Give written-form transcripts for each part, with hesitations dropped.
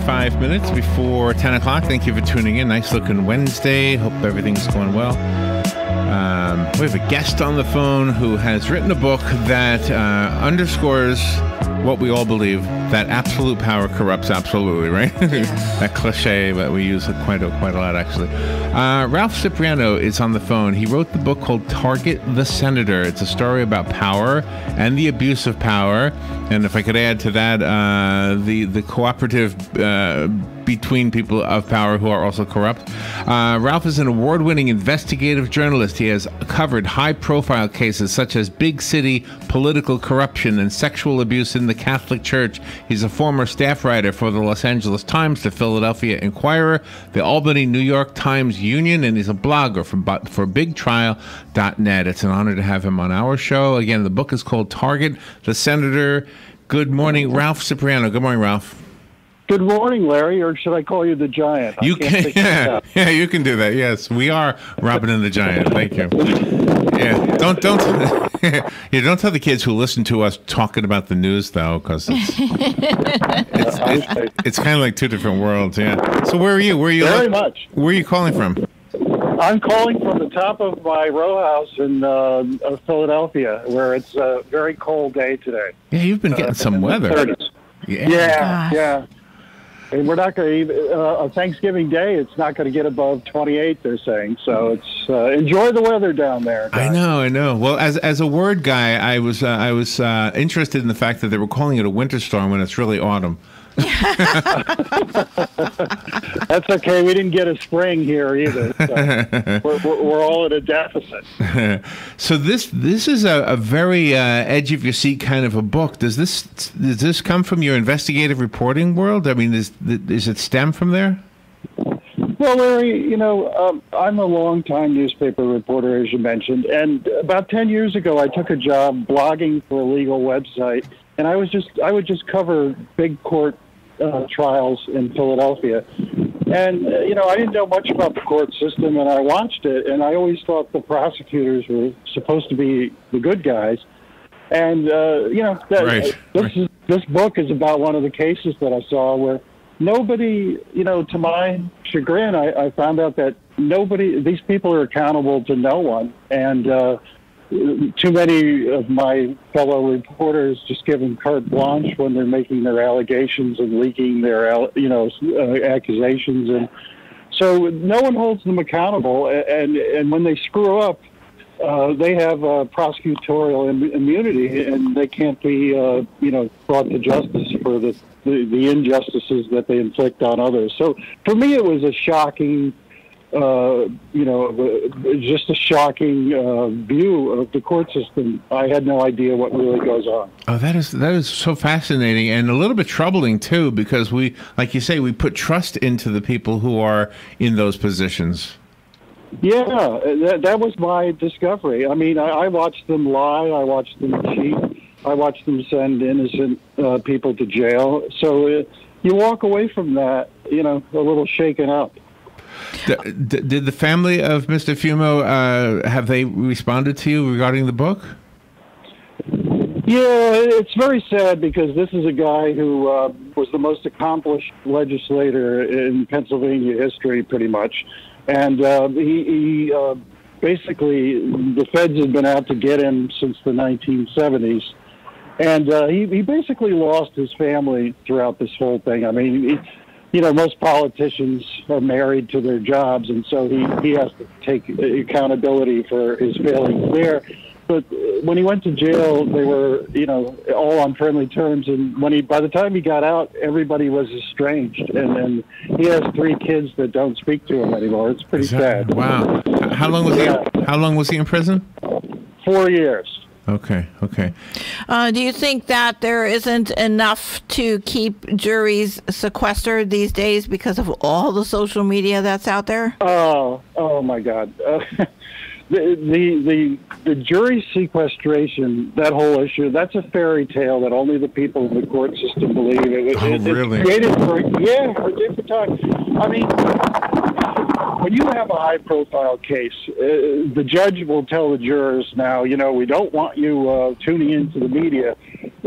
25 minutes before 10 o'clock. Thank you for tuning in. Nice looking Wednesday. Hope everything's going well. We have a guest on the phone who has written a book that underscores what we all believe, that absolute power corrupts absolutely, right? That cliche that we use quite a lot, actually. Ralph Cipriano is on the phone. He wrote the book called Target the Senator. It's a story about power and the abuse of power. And if I could add to that, the cooperative between people of power who are also corrupt. Ralph is an award-winning investigative journalist. He has covered high-profile cases such as big city political corruption and sexual abuse in the Catholic Church. He's a former staff writer for the Los Angeles Times, the Philadelphia Inquirer, the Albany New York Times Union, and he's a blogger for BigTrial.net. It's an honor to have him on our show. Again, the book is called Target the Senator. Good morning, Ralph Cipriano. Good morning, Ralph. Good morning, Larry, or should I call you the Giant? You can, yeah, you can do that. Yes, we are Robin and the Giant. Thank you. Yeah, don't tell the kids who listen to us talking about the news though, because it's kind of like two different worlds. Yeah. So where are you? Where are you? Very much. Where are you calling from? I'm calling from the top of my row house in Philadelphia, where it's a very cold day today. Yeah, you've been getting some weather. 30s. Yeah. And we're not going to on Thanksgiving Day. It's not going to get above 28. They're saying so. It's enjoy the weather down there, guys. I know. Well, as a word guy, I was interested in the fact that they were calling it a winter storm when it's really autumn. That's okay. We didn't get a spring here either. So we're all at a deficit. So this is a very edge of your seat kind of a book. Does this come from your investigative reporting world? I mean, is it stem from there? Well, Larry, I'm a long-time newspaper reporter, as you mentioned, and about 10 years ago, I took a job blogging for a legal website, and I would just cover big court trials in Philadelphia. And, I didn't know much about the court system, and I watched it, and I always thought the prosecutors were supposed to be the good guys. And, this book is about one of the cases that I saw where nobody, to my chagrin, I found out that these people are accountable to no one. And too many of my fellow reporters just give them carte blanche when they're making their allegations and leaking their, accusations. And so no one holds them accountable. And when they screw up, they have prosecutorial immunity, and they can't be, brought to justice for the injustices that they inflict on others. So for me, it was a shocking, just a shocking view of the court system. I had no idea what really goes on. Oh, that is so fascinating and a little bit troubling too, because we, like you say, we put trust into the people who are in those positions. Yeah, that was my discovery. I mean, I watched them lie. I watched them cheat. I watched them send innocent people to jail. So you walk away from that, a little shaken up. Did the family of Mr. Fimo, have they responded to you regarding the book? Yeah, it's very sad because this is a guy who was the most accomplished legislator in Pennsylvania history, pretty much. And he basically, the feds had been out to get him since the 1970s. And he basically lost his family throughout this whole thing. I mean, most politicians are married to their jobs, and so he has to take accountability for his failings there. But when he went to jail, they were, all on friendly terms. And by the time he got out, everybody was estranged. And he has 3 kids that don't speak to him anymore. It's pretty sad. Wow. How long was he in prison? 4 years. Okay. Do you think that there isn't enough to keep juries sequestered these days because of all the social media that's out there? Oh my God. The jury sequestration, that whole issue, that's a fairy tale that only the people in the court system believe. Really? It's created for different times. I mean, when you have a high-profile case, the judge will tell the jurors, now, we don't want you tuning into the media.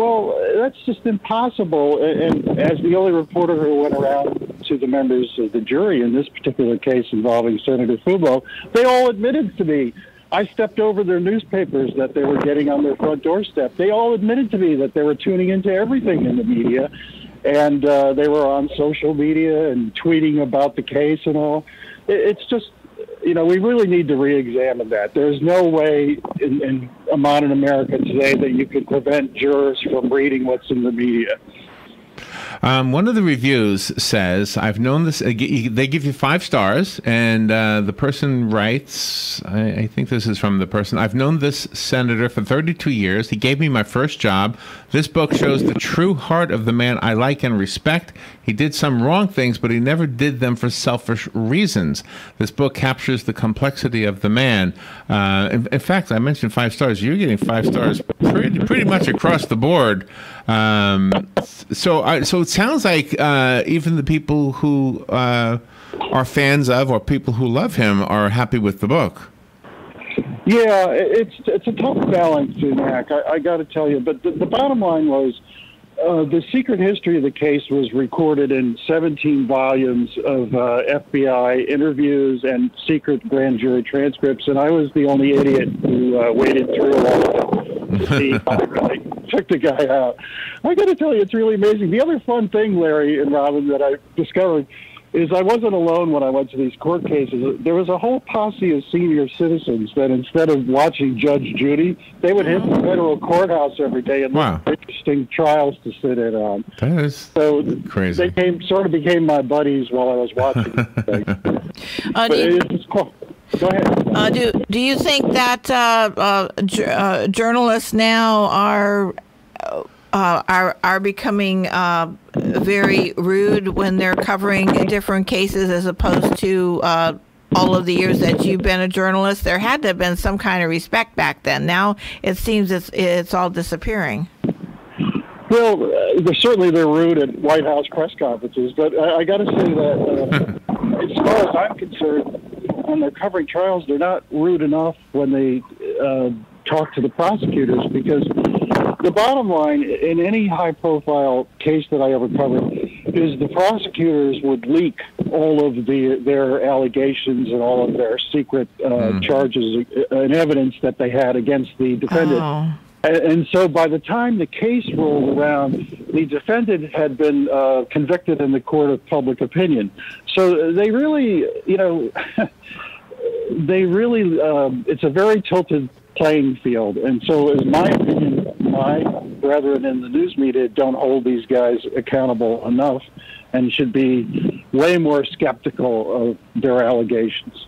Well, that's just impossible. And as the only reporter who went around to the members of the jury in this particular case involving Senator Fimo, they all admitted to me. I stepped over their newspapers that they were getting on their front doorstep. They all admitted to me that they were tuning into everything in the media, and they were on social media and tweeting about the case and all. It's just, we really need to re-examine that. There's no way in modern America today that you could prevent jurors from reading what's in the media. One of the reviews says, I've known this, they give you 5 stars, and the person writes, I think this is from the person, I've known this senator for 32 years. He gave me my first job. This book shows the true heart of the man I like and respect. He did some wrong things, but he never did them for selfish reasons. This book captures the complexity of the man. In fact, I mentioned 5 stars. You're getting 5 stars pretty much across the board. So it sounds like even the people who are fans of or people who love him are happy with the book. Yeah, it's a tough balance to enact, I got to tell you. But the bottom line was the secret history of the case was recorded in 17 volumes of FBI interviews and secret grand jury transcripts, and I was the only idiot who waded through all of them to see how they really took the guy out. I got to tell you, it's really amazing. The other fun thing, Larry and Robin, that I discovered is I wasn't alone when I went to these court cases. There was a whole posse of senior citizens that instead of watching Judge Judy, they would hit the federal courthouse every day and look for interesting trials to sit in on. That is crazy. They became my buddies while I was watching. It's cool. Go ahead. Do you think that journalists now are becoming very rude when they're covering different cases as opposed to all of the years that you've been a journalist? There had to have been some kind of respect back then. Now it seems it's all disappearing. Well, they're rude at White House press conferences, but I got to say that as far as I'm concerned, when they're covering trials, they're not rude enough when they talk to the prosecutors, because the bottom line in any high-profile case that I ever covered is the prosecutors would leak all of their allegations and all of their secret charges and evidence that they had against the defendant. Oh. And so by the time the case rolled around, the defendant had been convicted in the court of public opinion. So they really, it's a very tilted playing field. And so in my opinion, my brethren in the news media don't hold these guys accountable enough and should be way more skeptical of their allegations.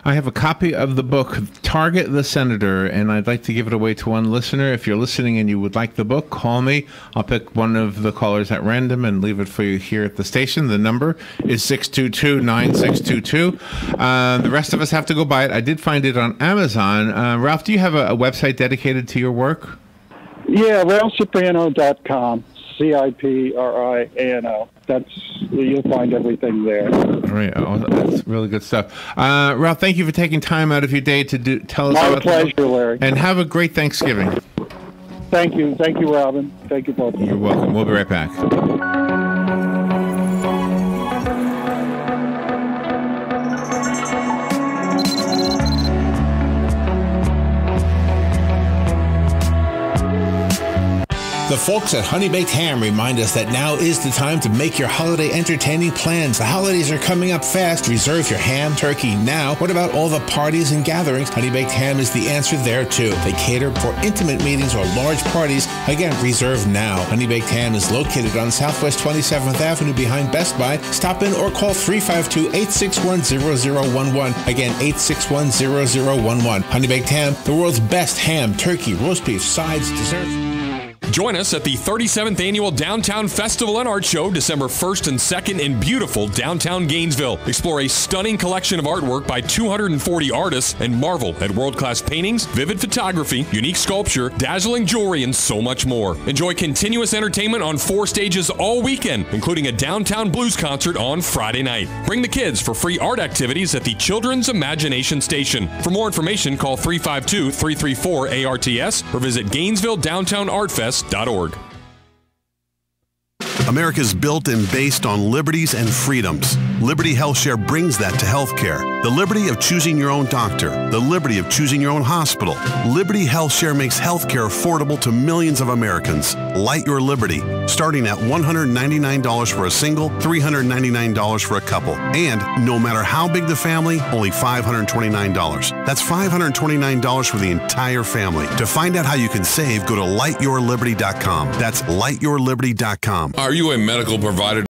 I have a copy of the book, Target the Senator, and I'd like to give it away to one listener. If you're listening and you would like the book, call me. I'll pick one of the callers at random and leave it for you here at the station. The number is 622-9622. The rest of us have to go buy it. I did find it on Amazon. Ralph, do you have a website dedicated to your work? Yeah, RalphCipriano.com. Cipriano. You'll find everything there. All right, that's really good stuff. Ralph, thank you for taking time out of your day to tell us about My pleasure, Larry. And have a great Thanksgiving. Thank you, Robin. Thank you both. You're welcome. We'll be right back. The folks at Honey Baked Ham remind us that now is the time to make your holiday entertaining plans. The holidays are coming up fast. Reserve your ham, turkey now. What about all the parties and gatherings? Honey Baked Ham is the answer there, too. They cater for intimate meetings or large parties. Again, reserve now. Honey Baked Ham is located on Southwest 27th Avenue behind Best Buy. Stop in or call 352-861-0011. Again, 861-0011. Honey Baked Ham, the world's best ham, turkey, roast beef, sides, desserts. Join us at the 37th Annual Downtown Festival and Art Show, December 1st and 2nd in beautiful downtown Gainesville. Explore a stunning collection of artwork by 240 artists and marvel at world-class paintings, vivid photography, unique sculpture, dazzling jewelry, and so much more. Enjoy continuous entertainment on 4 stages all weekend, including a downtown blues concert on Friday night. Bring the kids for free art activities at the Children's Imagination Station. For more information, call 352-334-ARTS or visit GainesvilleDowntownArtFest.com. libertyhealthshares.org. America's built and based on liberties and freedoms. Liberty HealthShare brings that to healthcare. The liberty of choosing your own doctor. The liberty of choosing your own hospital. Liberty HealthShare makes healthcare affordable to millions of Americans. Light your liberty, starting at $199 for a single, $399 for a couple. And no matter how big the family, only $529. That's $529 for the entire family. To find out how you can save, go to lightyourliberty.com. That's lightyourliberty.com. Are you a medical provider